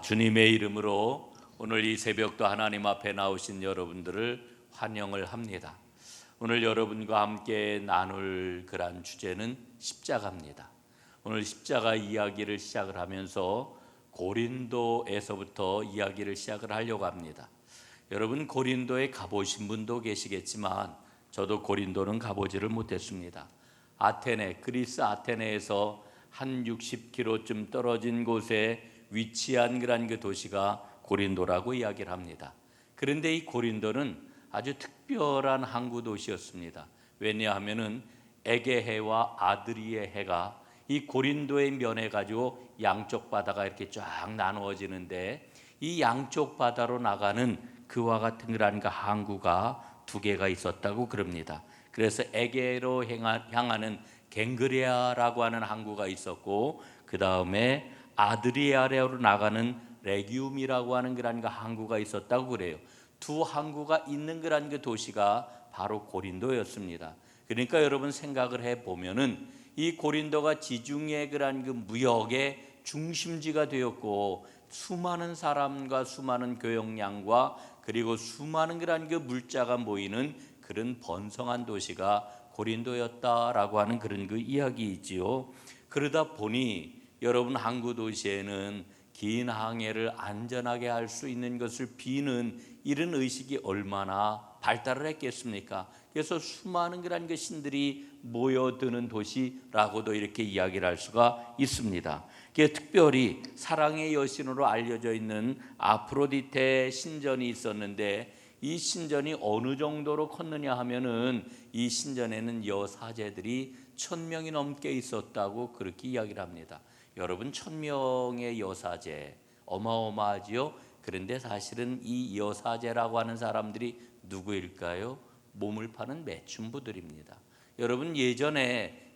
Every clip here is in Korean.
주님의 이름으로 오늘 이 새벽도 하나님 앞에 나오신 여러분들을 환영을 합니다. 오늘 여러분과 함께 나눌 그런 주제는 십자가입니다. 오늘 십자가 이야기를 시작을 하면서 고린도에서부터 이야기를 시작을 하려고 합니다. 여러분 고린도에 가보신 분도 계시겠지만 저도 고린도는 가보지를 못했습니다. 그리스 아테네에서 한 60km쯤 떨어진 곳에 위치한 그런 그 도시가 고린도라고 이야기를 합니다. 그런데 이 고린도는 아주 특별한 항구 도시였습니다. 왜냐하면은 에게해와 아드리에 해가 이 고린도의 면해 가지고 양쪽 바다가 이렇게 쫙 나누어지는데 이 양쪽 바다로 나가는 그와 같은 그런 그 항구가 두 개가 있었다고 그럽니다. 그래서 에게로 향하는 갱그레아라고 하는 항구가 있었고, 그 다음에 아드리아로 나가는 레기움이라고 하는 그런 그 항구가 있었다고 그래요. 두 항구가 있는 그런 그 도시가 바로 고린도였습니다. 그러니까 여러분 생각을 해 보면은 이 고린도가 지중해 그런 그 무역의 중심지가 되었고, 수많은 사람과 수많은 교역량과 그리고 수많은 그런 그 물자가 모이는 그런 번성한 도시가 고린도였다라고 하는 그런 그 이야기이지요. 그러다 보니 여러분 항구 도시에는 긴 항해를 안전하게 할 수 있는 것을 비는 이런 의식이 얼마나 발달을 했겠습니까? 그래서 수많은 그런 그 신들이 모여드는 도시라고도 이렇게 이야기를 할 수가 있습니다. 특별히 사랑의 여신으로 알려져 있는 아프로디테 신전이 있었는데, 이 신전이 어느 정도로 컸느냐 하면은 이 신전에는 여사제들이 1000명이 넘게 있었다고 그렇게 이야기를 합니다. 여러분 1000명의 여사제 어마어마하지요. 그런데 사실은 이 여사제라고 하는 사람들이 누구일까요? 몸을 파는 매춘부들입니다. 여러분 예전에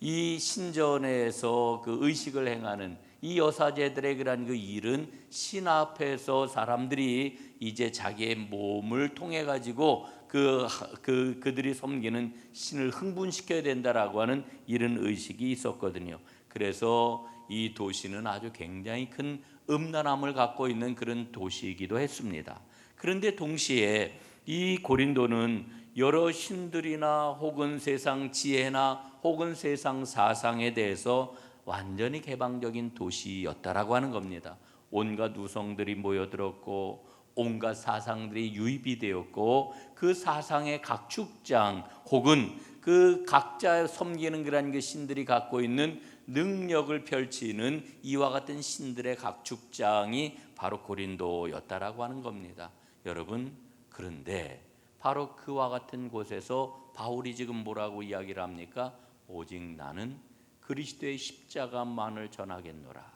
이 신전에서 그 의식을 행하는 이 여사제들의 그런 그 일은 신 앞에서 사람들이 이제 자기의 몸을 통해 가지고 그들이 섬기는 신을 흥분시켜야 된다라고 하는 이런 의식이 있었거든요. 그래서 이 도시는 아주 굉장히 큰 음란함을 갖고 있는 그런 도시이기도 했습니다. 그런데 동시에 이 고린도는 여러 신들이나 혹은 세상 지혜나 혹은 세상 사상에 대해서 완전히 개방적인 도시였다라고 하는 겁니다. 온갖 우성들이 모여들었고 온갖 사상들이 유입이 되었고, 그 사상의 각 축장 혹은 그 각자 섬기는 그런 그 신들이 갖고 있는 능력을 펼치는 이와 같은 신들의 각 축장이 바로 고린도였다라고 하는 겁니다. 여러분, 그런데 바로 그와 같은 곳에서 바울이 지금 뭐라고 이야기를 합니까? 오직 나는 그리스도의 십자가만을 전하겠노라.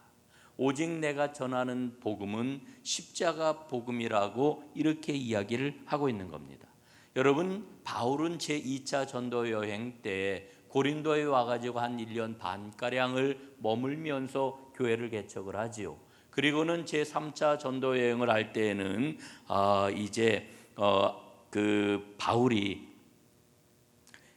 오직 내가 전하는 복음은 십자가 복음이라고 이렇게 이야기를 하고 있는 겁니다. 여러분, 바울은 제2차 전도 여행 때 고린도에 와가지고 한 1년 반가량을 머물면서 교회를 개척을 하지요. 그리고는 제3차 전도 여행을 할 때에는 그 바울이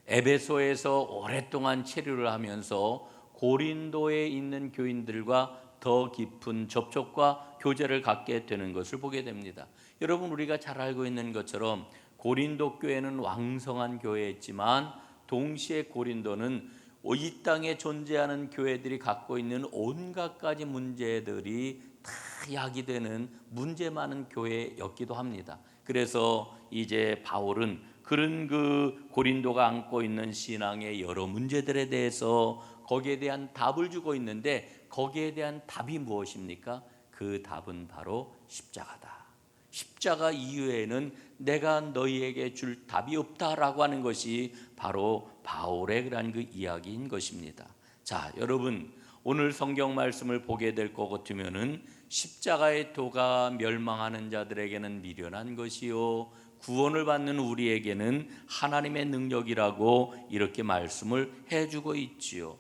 에베소에서 오랫동안 체류를 하면서 고린도에 있는 교인들과 더 깊은 접촉과 교제를 갖게 되는 것을 보게 됩니다. 여러분, 우리가 잘 알고 있는 것처럼 고린도 교회는 왕성한 교회였지만 동시에 고린도는 이 땅에 존재하는 교회들이 갖고 있는 온갖 가지 문제들이 다 야기되는 문제 많은 교회였기도 합니다. 그래서 이제 바울은 그런 그 고린도가 안고 있는 신앙의 여러 문제들에 대해서 거기에 대한 답을 주고 있는데, 거기에 대한 답이 무엇입니까? 그 답은 바로 십자가다. 십자가 이후에는 내가 너희에게 줄 답이 없다라고 하는 것이 바로 바울의 그런 그 이야기인 것입니다. 자, 여러분, 오늘 성경 말씀을 보게 될 것 같으면은 십자가의 도가 멸망하는 자들에게는 미련한 것이요 구원을 받는 우리에게는 하나님의 능력이라고 이렇게 말씀을 해주고 있지요.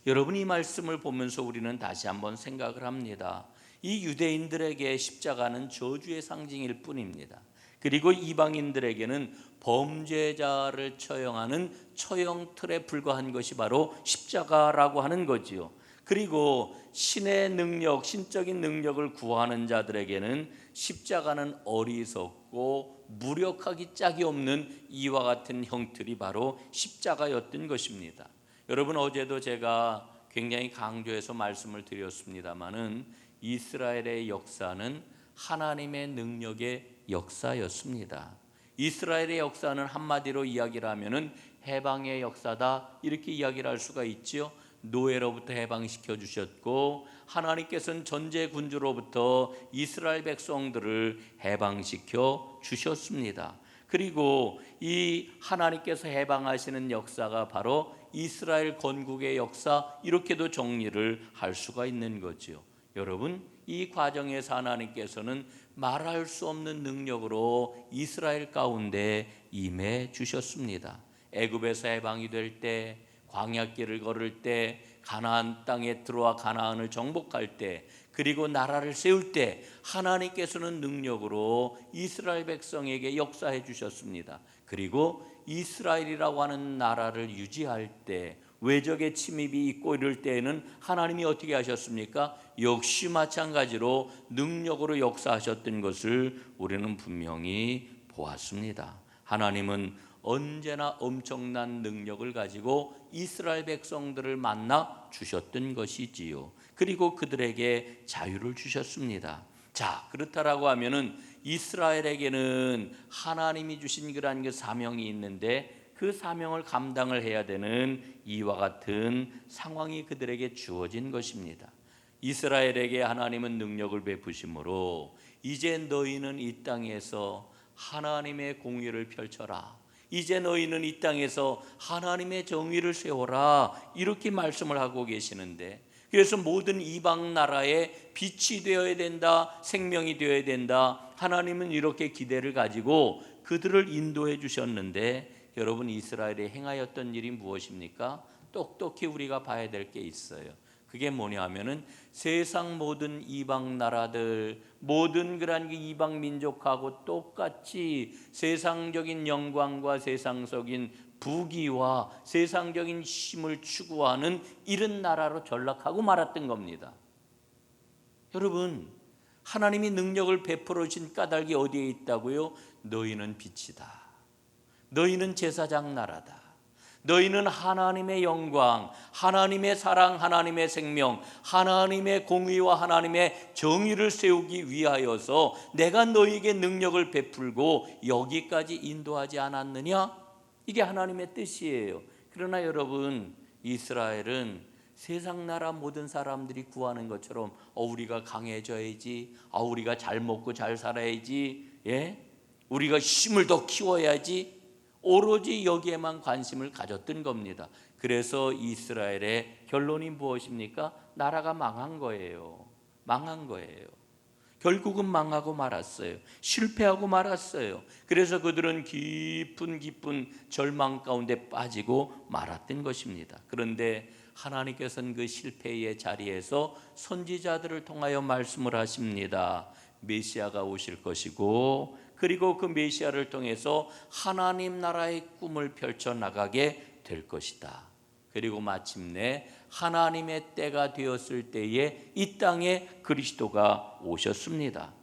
여러분, 이 말씀을 보면서 우리는 다시 한번 생각을 합니다. 이 유대인들에게 십자가는 저주의 상징일 뿐입니다. 그리고 이방인들에게는 범죄자를 처형하는 처형 틀에 불과한 것이 바로 십자가라고 하는 거지요. 그리고 신의 능력, 신적인 능력을 구하는 자들에게는 십자가는 어리석고 무력하기 짝이 없는 이와 같은 형틀이 바로 십자가였던 것입니다. 여러분, 어제도 제가 굉장히 강조해서 말씀을 드렸습니다마는 이스라엘의 역사는 하나님의 능력의 역사였습니다. 이스라엘의 역사는 한마디로 이야기를 하면은 해방의 역사다, 이렇게 이야기를 할 수가 있지요. 노예로부터 해방시켜 주셨고 하나님께서는 전제 군주로부터 이스라엘 백성들을 해방시켜 주셨습니다. 그리고 이 하나님께서 해방하시는 역사가 바로 이스라엘 건국의 역사, 이렇게도 정리를 할 수가 있는 거죠. 여러분, 이 과정에서 하나님께서는 말할 수 없는 능력으로 이스라엘 가운데 임해 주셨습니다. 애굽에서 해방이 될 때, 광야길을 걸을 때, 가나안 땅에 들어와 가나안을 정복할 때, 그리고 나라를 세울 때 하나님께서는 능력으로 이스라엘 백성에게 역사해 주셨습니다. 그리고 이스라엘이라고 하는 나라를 유지할 때, 외적의 침입이 있고 이럴 때에는 하나님이 어떻게 하셨습니까? 역시 마찬가지로 능력으로 역사하셨던 것을 우리는 분명히 보았습니다. 하나님은 언제나 엄청난 능력을 가지고 이스라엘 백성들을 만나 주셨던 것이지요. 그리고 그들에게 자유를 주셨습니다. 자, 그렇다라고 하면은 이스라엘에게는 하나님이 주신 그러한 그 사명이 있는데, 그 사명을 감당을 해야 되는 이와 같은 상황이 그들에게 주어진 것입니다. 이스라엘에게 하나님은 능력을 베푸심으로 이제 너희는 이 땅에서 하나님의 공의를 펼쳐라, 이제 너희는 이 땅에서 하나님의 정의를 세워라, 이렇게 말씀을 하고 계시는데, 그래서 모든 이방 나라에 빛이 되어야 된다, 생명이 되어야 된다, 하나님은 이렇게 기대를 가지고 그들을 인도해 주셨는데, 여러분, 이스라엘이 행하였던 일이 무엇입니까? 똑똑히 우리가 봐야 될 게 있어요. 그게 뭐냐 하면은 세상 모든 이방 나라들, 모든 그러한 이방 민족하고 똑같이 세상적인 영광과 세상적인 부귀와 세상적인 힘을 추구하는 이런 나라로 전락하고 말았던 겁니다. 여러분, 하나님이 능력을 베풀어 주신 까닭이 어디에 있다고요? 너희는 빛이다, 너희는 제사장 나라다, 너희는 하나님의 영광, 하나님의 사랑, 하나님의 생명, 하나님의 공의와 하나님의 정의를 세우기 위하여서 내가 너희에게 능력을 베풀고 여기까지 인도하지 않았느냐? 이게 하나님의 뜻이에요. 그러나 여러분, 이스라엘은 세상 나라 모든 사람들이 구하는 것처럼 우리가 강해져야지, 우리가 잘 먹고 잘 살아야지, 우리가 힘을 더 키워야지, 오로지 여기에만 관심을 가졌던 겁니다. 그래서 이스라엘의 결론이 무엇입니까? 나라가 망한 거예요. 망한 거예요. 결국은 망하고 말았어요. 실패하고 말았어요. 그래서 그들은 깊은 절망 가운데 빠지고 말았던 것입니다. 그런데 하나님께서는 그 실패의 자리에서 선지자들을 통하여 말씀을 하십니다. 메시아가 오실 것이고, 그리고 그 메시아를 통해서 하나님 나라의 꿈을 펼쳐나가게 될 것이다. 그리고 마침내 하나님의 때가 되었을 때에 이 땅에 그리스도가 오셨습니다.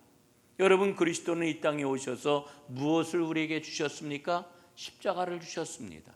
여러분, 그리스도는 이 땅에 오셔서 무엇을 우리에게 주셨습니까? 십자가를 주셨습니다.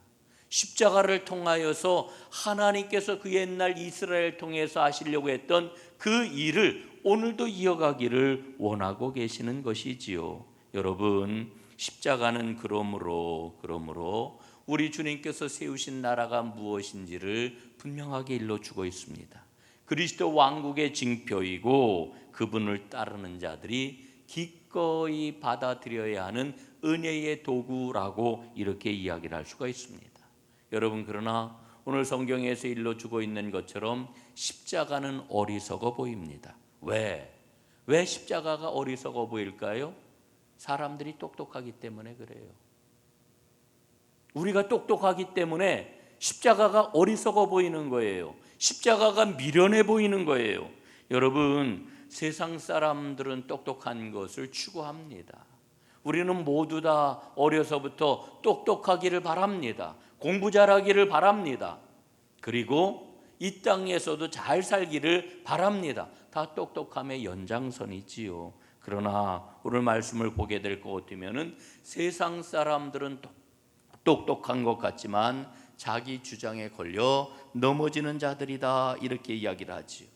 십자가를 통하여서 하나님께서 그 옛날 이스라엘 통해서 하시려고 했던 그 일을 오늘도 이어가기를 원하고 계시는 것이지요. 여러분, 십자가는 그러므로 우리 주님께서 세우신 나라가 무엇인지를 분명하게 일러주고 있습니다. 그리스도 왕국의 징표이고 그분을 따르는 자들이 기꺼이 받아들여야 하는 은혜의 도구라고 이렇게 이야기를 할 수가 있습니다. 여러분, 그러나 오늘 성경에서 일러주고 있는 것처럼 십자가는 어리석어 보입니다. 왜 십자가가 어리석어 보일까요? 사람들이 똑똑하기 때문에 그래요. 우리가 똑똑하기 때문에 십자가가 어리석어 보이는 거예요. 십자가가 미련해 보이는 거예요. 여러분, 세상 사람들은 똑똑한 것을 추구합니다. 우리는 모두 다 어려서부터 똑똑하기를 바랍니다. 공부 잘하기를 바랍니다. 그리고 이 땅에서도 잘 살기를 바랍니다. 다 똑똑함의 연장선이지요. 그러나 오늘 말씀을 보게 될 것 같으면은 세상 사람들은 똑똑한 것 같지만 자기 주장에 걸려 넘어지는 자들이다, 이렇게 이야기를 하지요.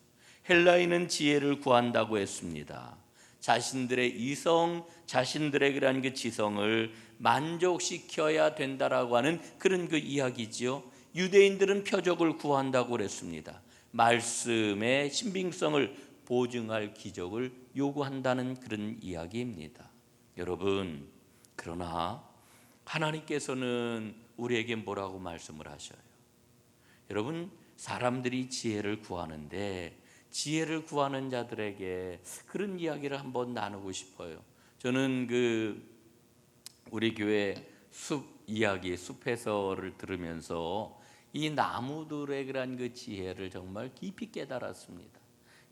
헬라인은 지혜를 구한다고 했습니다. 자신들의 이성, 자신들의 그런 그 지성을 만족시켜야 된다라고 하는 그런 그 이야기지요. 유대인들은 표적을 구한다고 그랬습니다. 말씀의 신빙성을 보증할 기적을 요구한다는 그런 이야기입니다. 여러분, 그러나 하나님께서는 우리에게 뭐라고 말씀을 하셔요? 여러분, 사람들이 지혜를 구하는데 지혜를 구하는 자들에게 그런 이야기를 한번 나누고 싶어요. 저는 우리 교회 숲 이야기, 숲에서를 들으면서 이 나무들의 그런 그 지혜를 정말 깊이 깨달았습니다.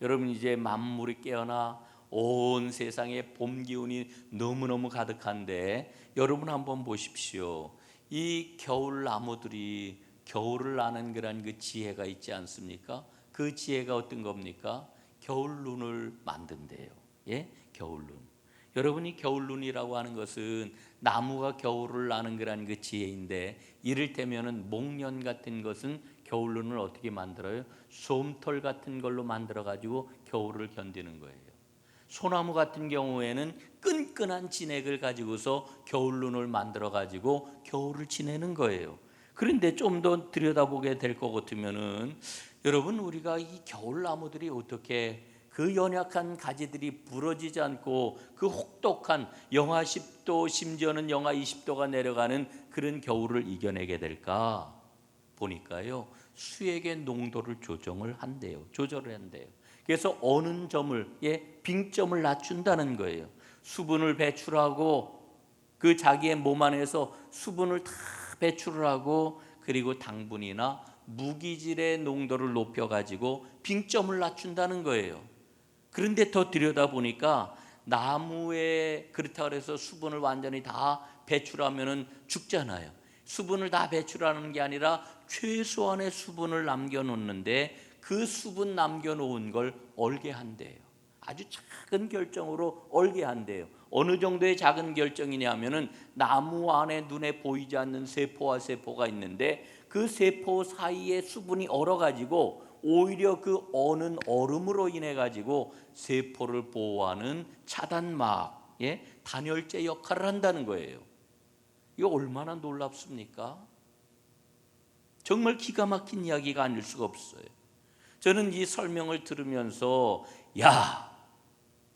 여러분, 이제 만물이 깨어나 온 세상에 봄 기운이 너무너무 가득한데 여러분 한번 보십시오. 이 겨울 나무들이 겨울을 아는 그런 그 지혜가 있지 않습니까? 그 지혜가 어떤 겁니까? 겨울눈을 만든대요. 예? 겨울눈. 여러분이 겨울눈이라고 하는 것은 나무가 겨울을 아는 그런 그 지혜인데, 이를테면은 목련 같은 것은 겨울눈을 어떻게 만들어요? 솜털 같은 걸로 만들어 가지고 겨울을 견디는 거예요. 소나무 같은 경우에는 끈끈한 진액을 가지고서 겨울눈을 만들어 가지고 겨울을 지내는 거예요. 그런데 좀 더 들여다보게 될 것 같으면은 여러분, 우리가 이 겨울나무들이 어떻게 그 연약한 가지들이 부러지지 않고 그 혹독한 영하 10도 심지어는 영하 20도가 내려가는 그런 겨울을 이겨내게 될까 보니까요, 수액의 농도를 조절을 한대요. 그래서 어느 점을, 빙점을 낮춘다는 거예요. 수분을 배출하고 그 자기의 몸 안에서 수분을 다 배출을 하고, 그리고 당분이나 무기질의 농도를 높여가지고 빙점을 낮춘다는 거예요. 그런데 더 들여다보니까 나무에 그렇다고 해서 수분을 완전히 다 배출하면 죽잖아요. 수분을 다 배출하는 게 아니라 최소한의 수분을 남겨놓는데 그 수분 남겨놓은 걸 얼게 한대요. 아주 작은 결정으로 얼게 한대요. 어느 정도의 작은 결정이냐 하면은 나무 안에 눈에 보이지 않는 세포와 세포가 있는데 그 세포 사이에 수분이 얼어가지고 오히려 그 어는 얼음으로 인해 가지고 세포를 보호하는 차단막, 단열재 역할을 한다는 거예요. 이거 얼마나 놀랍습니까? 정말 기가 막힌 이야기가 아닐 수가 없어요. 저는 이 설명을 들으면서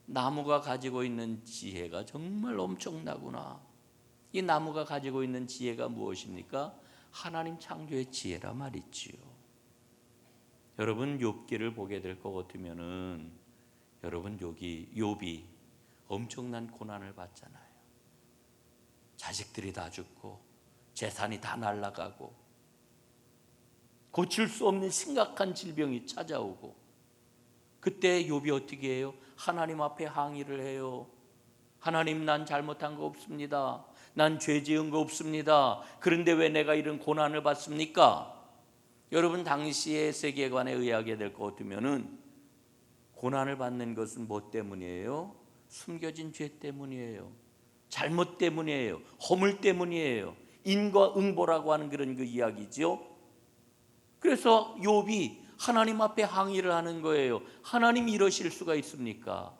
나무가 가지고 있는 지혜가 정말 엄청나구나. 이 나무가 가지고 있는 지혜가 무엇입니까? 하나님 창조의 지혜라 말이지요. 여러분, 욥기를 보게 될 것 같으면은 여러분, 여기 욥이 엄청난 고난을 받잖아요. 자식들이 다 죽고 재산이 다 날아가고 고칠 수 없는 심각한 질병이 찾아오고, 그때 욥이 어떻게 해요? 하나님 앞에 항의를 해요. 하나님, 난 잘못한 거 없습니다. 난 죄 지은 거 없습니다. 그런데 왜 내가 이런 고난을 받습니까? 여러분, 당시의 세계관에 의하게 될 것 같으면은 고난을 받는 것은 뭐 때문이에요? 숨겨진 죄 때문이에요. 잘못 때문이에요. 허물 때문이에요. 인과응보라고 하는 그런 그 이야기죠. 그래서 욥이 하나님 앞에 항의를 하는 거예요. 하나님, 이러실 수가 있습니까?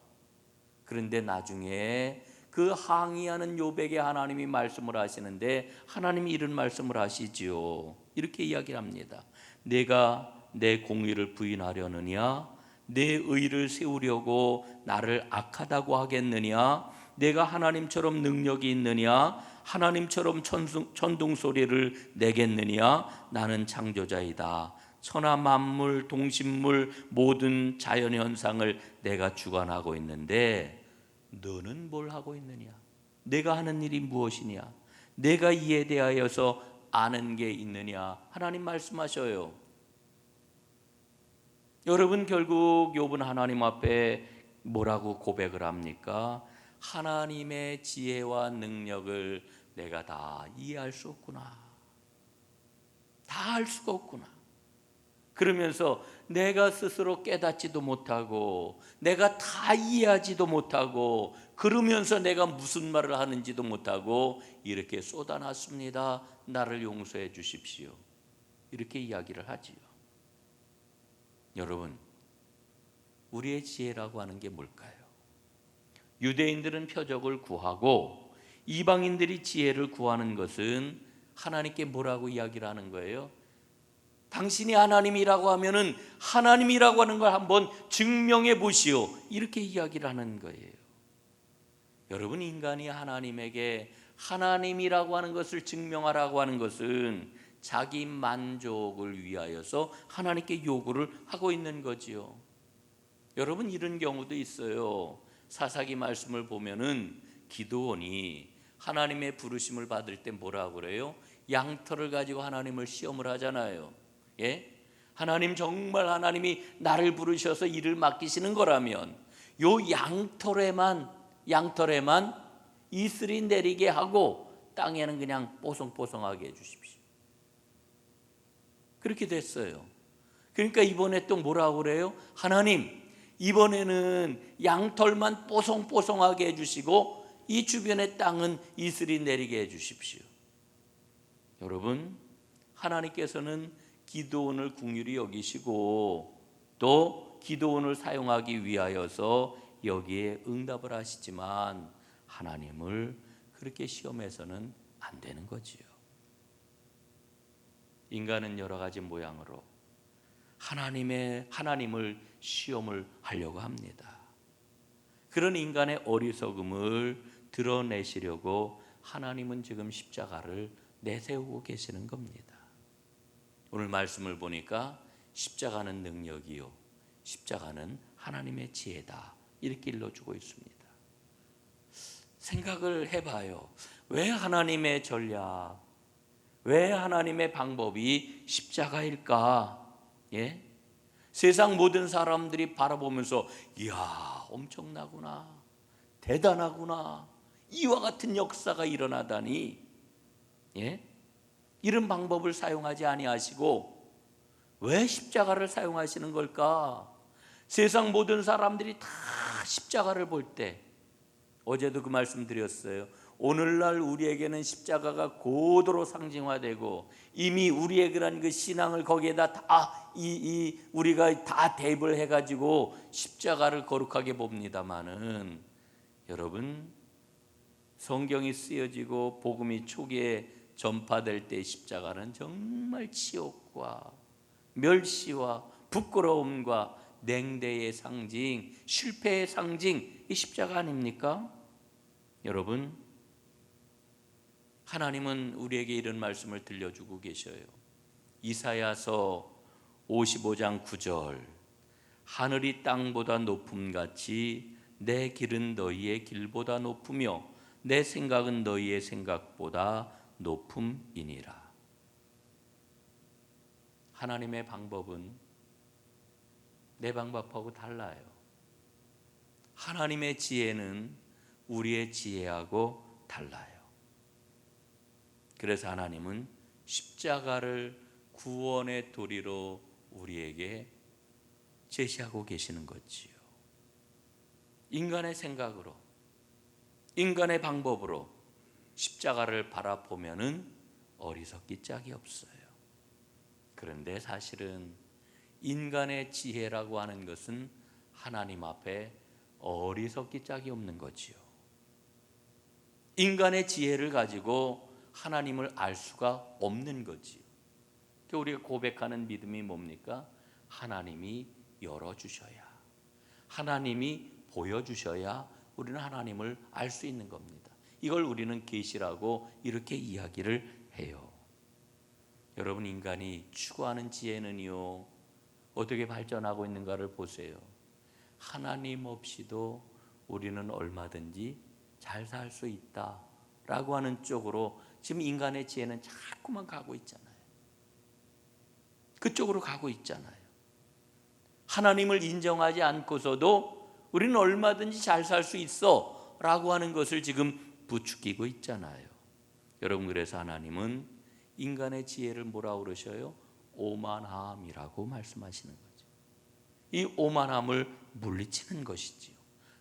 그런데 나중에 그 항의하는 욥에게 하나님이 말씀을 하시는데, 하나님이 이런 말씀을 하시지요. 이렇게 이야기를 합니다. 내가 내 공의를 부인하려느냐? 내 의를 세우려고 나를 악하다고 하겠느냐? 내가 하나님처럼 능력이 있느냐? 하나님처럼 천둥 소리를 내겠느냐? 나는 창조자이다. 천하 만물, 동식물, 모든 자연 현상을 내가 주관하고 있는데 너는 뭘 하고 있느냐? 내가 하는 일이 무엇이냐? 내가 이에 대하여서 아는 게 있느냐? 하나님 말씀하셔요. 여러분, 결국 욥은 하나님 앞에 뭐라고 고백을 합니까? 하나님의 지혜와 능력을 내가 다 이해할 수 없구나. 다 할 수가 없구나. 그러면서 내가 스스로 깨닫지도 못하고 내가 다 이해하지도 못하고 그러면서 내가 무슨 말을 하는지도 못하고 이렇게 쏟아놨습니다. 나를 용서해 주십시오. 이렇게 이야기를 하지요. 여러분, 우리의 지혜라고 하는 게 뭘까요? 유대인들은 표적을 구하고 이방인들이 지혜를 구하는 것은 하나님께 뭐라고 이야기를 하는 거예요? 당신이 하나님이라고 하면은 하나님이라고 하는 걸 한번 증명해 보시오. 이렇게 이야기를 하는 거예요. 여러분, 인간이 하나님에게 하나님이라고 하는 것을 증명하라고 하는 것은 자기 만족을 위하여서 하나님께 요구를 하고 있는 거지요. 여러분, 이런 경우도 있어요. 사사기 말씀을 보면은 기드온이 하나님의 부르심을 받을 때 뭐라고 그래요? 양털을 가지고 하나님을 시험을 하잖아요. 예? 하나님, 정말 하나님이 나를 부르셔서 일을 맡기시는 거라면 요 양털에만 이슬이 내리게 하고 땅에는 그냥 뽀송뽀송하게 해주십시오. 그렇게 됐어요. 그러니까 이번에 또 뭐라고 그래요? 하나님, 이번에는 양털만 뽀송뽀송하게 해주시고 이 주변의 땅은 이슬이 내리게 해주십시오. 여러분, 하나님께서는 기드온을 긍휼히 여기시고 또 기드온을 사용하기 위하여서 여기에 응답을 하시지만 하나님을 그렇게 시험해서는 안 되는 거지요. 인간은 여러 가지 모양으로 하나님을 시험을 하려고 합니다. 그런 인간의 어리석음을 드러내시려고 하나님은 지금 십자가를 내세우고 계시는 겁니다. 오늘 말씀을 보니까 십자가는 능력이요, 십자가는 하나님의 지혜다, 이렇게 일러주고 있습니다. 생각을 해봐요. 왜 하나님의 전략, 왜 하나님의 방법이 십자가일까? 예? 세상 모든 사람들이 바라보면서 이야, 엄청나구나, 대단하구나, 이와 같은 역사가 일어나다니, 예? 이런 방법을 사용하지 아니하시고 왜 십자가를 사용하시는 걸까? 세상 모든 사람들이 다 십자가를 볼 때, 어제도 그 말씀 드렸어요. 오늘날 우리에게는 십자가가 고도로 상징화되고 이미 우리의 그런 그 신앙을 거기에다 다 우리가 다 대입을 해가지고 십자가를 거룩하게 봅니다마는, 여러분, 성경이 쓰여지고 복음이 초기에 전파될 때 십자가는 정말 치욕과 멸시와 부끄러움과 냉대의 상징, 실패의 상징, 이 십자가 아닙니까? 여러분, 하나님은 우리에게 이런 말씀을 들려주고 계셔요. 이사야서 55장 9절, 하늘이 땅보다 높음같이 내 길은 너희의 길보다 높으며 내 생각은 너희의 생각보다 높음이니라. 하나님의 방법은 내 방법하고 달라요. 하나님의 지혜는 우리의 지혜하고 달라요. 그래서 하나님은 십자가를 구원의 도리로 우리에게 제시하고 계시는 거지요. 인간의 생각으로, 인간의 방법으로 십자가를 바라보면은 어리석기 짝이 없어요. 그런데 사실은 인간의 지혜라고 하는 것은 하나님 앞에 어리석기 짝이 없는 거지요. 인간의 지혜를 가지고 하나님을 알 수가 없는 거지요. 우리가 고백하는 믿음이 뭡니까? 하나님이 열어주셔야, 하나님이 보여주셔야 우리는 하나님을 알 수 있는 겁니다. 이걸 우리는 계시라고 이렇게 이야기를 해요. 여러분, 인간이 추구하는 지혜는요, 어떻게 발전하고 있는가를 보세요. 하나님 없이도 우리는 얼마든지 잘 살 수 있다라고 하는 쪽으로 지금 인간의 지혜는 자꾸만 가고 있잖아요. 그쪽으로 가고 있잖아요. 하나님을 인정하지 않고서도 우리는 얼마든지 잘 살 수 있어 라고 하는 것을 지금 부추기고 있잖아요. 여러분, 그래서 하나님은 인간의 지혜를 뭐라고 그러셔요? 오만함이라고 말씀하시는 거죠. 이 오만함을 물리치는 것이지요.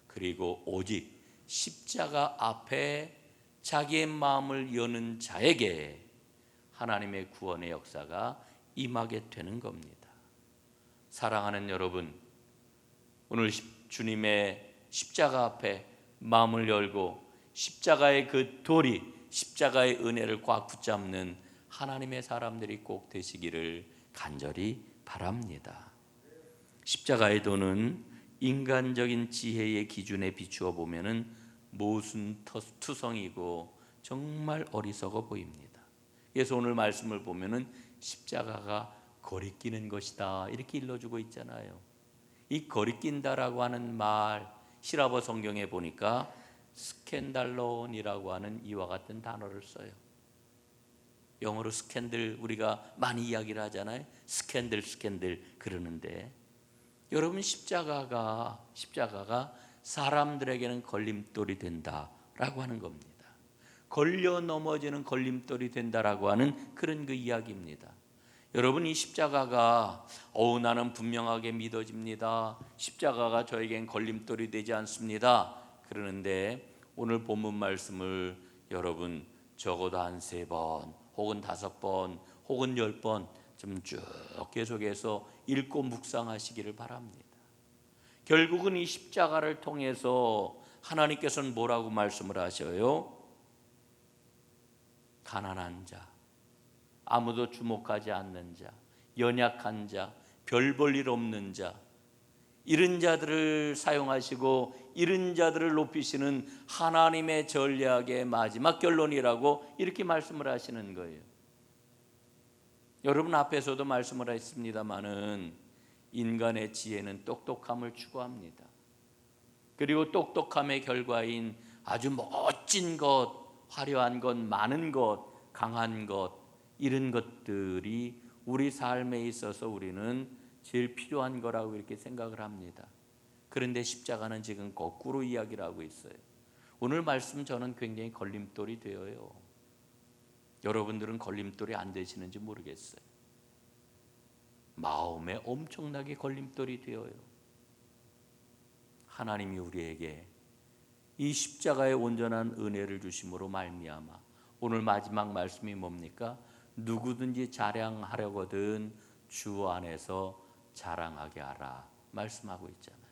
그리고 오직 십자가 앞에 자기의 마음을 여는 자에게 하나님의 구원의 역사가 임하게 되는 겁니다. 사랑하는 여러분, 오늘 주님의 십자가 앞에 마음을 열고 십자가의 그 도리, 십자가의 은혜를 꽉 붙잡는 하나님의 사람들이 꼭 되시기를 간절히 바랍니다. 십자가의 도는 인간적인 지혜의 기준에 비추어 보면은 모순투성이고 정말 어리석어 보입니다. 그래서 오늘 말씀을 보면은 십자가가 거리끼는 것이다 이렇게 일러주고 있잖아요. 이 거리낀다라고 하는 말 히라보 성경에 보니까 스캔달론이라고 하는 이와 같은 단어를 써요. 영어로 스캔들 우리가 많이 이야기를 하잖아요. 스캔들 그러는데 여러분 십자가가 사람들에게는 걸림돌이 된다라고 하는 겁니다. 걸려 넘어지는 걸림돌이 된다라고 하는 그런 그 이야기입니다. 여러분 이 십자가가 나는 분명하게 믿어집니다. 십자가가 저에겐 걸림돌이 되지 않습니다. 그러는데 오늘 본문 말씀을 여러분 적어도 한 3번 혹은 5번 혹은 10번 좀 쭉 계속해서 읽고 묵상하시기를 바랍니다. 결국은 이 십자가를 통해서 하나님께서는 뭐라고 말씀을 하셔요? 가난한 자, 아무도 주목하지 않는 자, 연약한 자, 별 볼 일 없는 자, 이런 자들을 사용하시고 이런 자들을 높이시는 하나님의 전략의 마지막 결론이라고 이렇게 말씀을 하시는 거예요. 여러분 앞에서도 말씀을 했습니다마는 인간의 지혜는 똑똑함을 추구합니다. 그리고 똑똑함의 결과인 아주 멋진 것, 화려한 것, 많은 것, 강한 것, 이런 것들이 우리 삶에 있어서 우리는 제일 필요한 거라고 이렇게 생각을 합니다. 그런데 십자가는 지금 거꾸로 이야기를 하고 있어요. 오늘 말씀 저는 굉장히 걸림돌이 되어요. 여러분들은 걸림돌이 안 되시는지 모르겠어요. 마음에 엄청나게 걸림돌이 되어요. 하나님이 우리에게 이 십자가의 온전한 은혜를 주심으로 말미암아 오늘 마지막 말씀이 뭡니까? 누구든지 자랑하려거든 주 안에서 자랑하게 하라 말씀하고 있잖아요.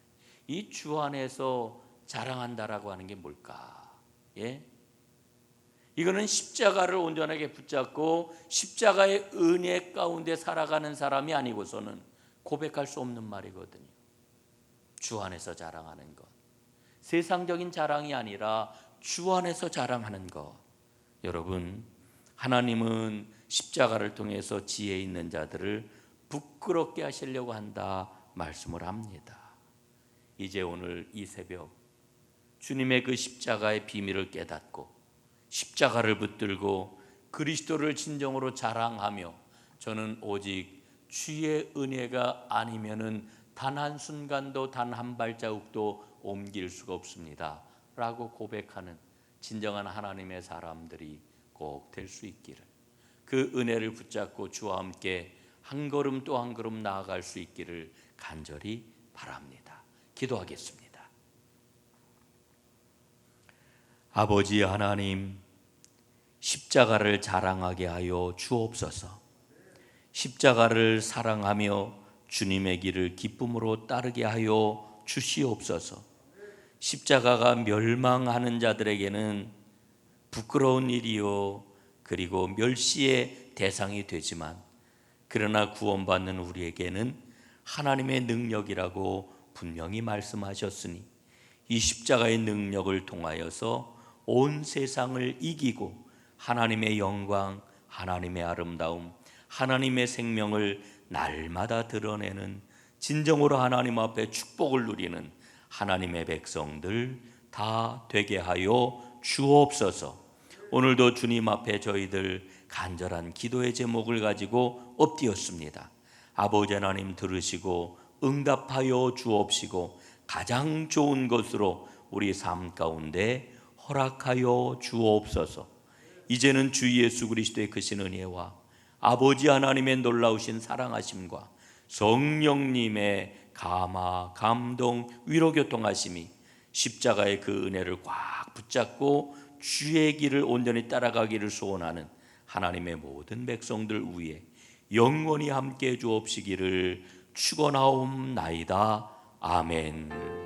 이 주 안에서 자랑한다라고 하는 게 뭘까? 예? 이거는 십자가를 온전하게 붙잡고 십자가의 은혜 가운데 살아가는 사람이 아니고서는 고백할 수 없는 말이거든요. 주 안에서 자랑하는 것, 세상적인 자랑이 아니라 주 안에서 자랑하는 것. 여러분, 하나님은 십자가를 통해서 지혜 있는 자들을 부끄럽게 하시려고 한다 말씀을 합니다. 이제 오늘 이 새벽 주님의 그 십자가의 비밀을 깨닫고 십자가를 붙들고 그리스도를 진정으로 자랑하며 저는 오직 주의 은혜가 아니면은 단 한순간도 단 한 발자국도 옮길 수가 없습니다 라고 고백하는 진정한 하나님의 사람들이 꼭 될 수 있기를, 그 은혜를 붙잡고 주와 함께 한 걸음 또 한 걸음 나아갈 수 있기를 간절히 바랍니다. 기도하겠습니다. 아버지 하나님, 십자가를 자랑하게 하여 주옵소서. 십자가를 사랑하며 주님의 길을 기쁨으로 따르게 하여 주시옵소서. 십자가가 멸망하는 자들에게는 부끄러운 일이요 그리고 멸시의 대상이 되지만 그러나 구원받는 우리에게는 하나님의 능력이라고 분명히 말씀하셨으니 이 십자가의 능력을 통하여서 온 세상을 이기고 하나님의 영광, 하나님의 아름다움, 하나님의 생명을 날마다 드러내는 진정으로 하나님 앞에 축복을 누리는 하나님의 백성들 다 되게 하여 주옵소서. 오늘도 주님 앞에 저희들 간절한 기도의 제목을 가지고 엎드렸습니다. 아버지 하나님 들으시고 응답하여 주옵시고 가장 좋은 것으로 우리 삶 가운데 허락하여 주옵소서. 이제는 주 예수 그리스도의 크신 은혜와 아버지 하나님의 놀라우신 사랑하심과 성령님의 감화, 감동, 위로 교통하심이 십자가의 그 은혜를 꽉 붙잡고 주의 길을 온전히 따라가기를 소원하는 하나님의 모든 백성들 위에 영원히 함께 주옵시기를 축원하옵나이다. 아멘.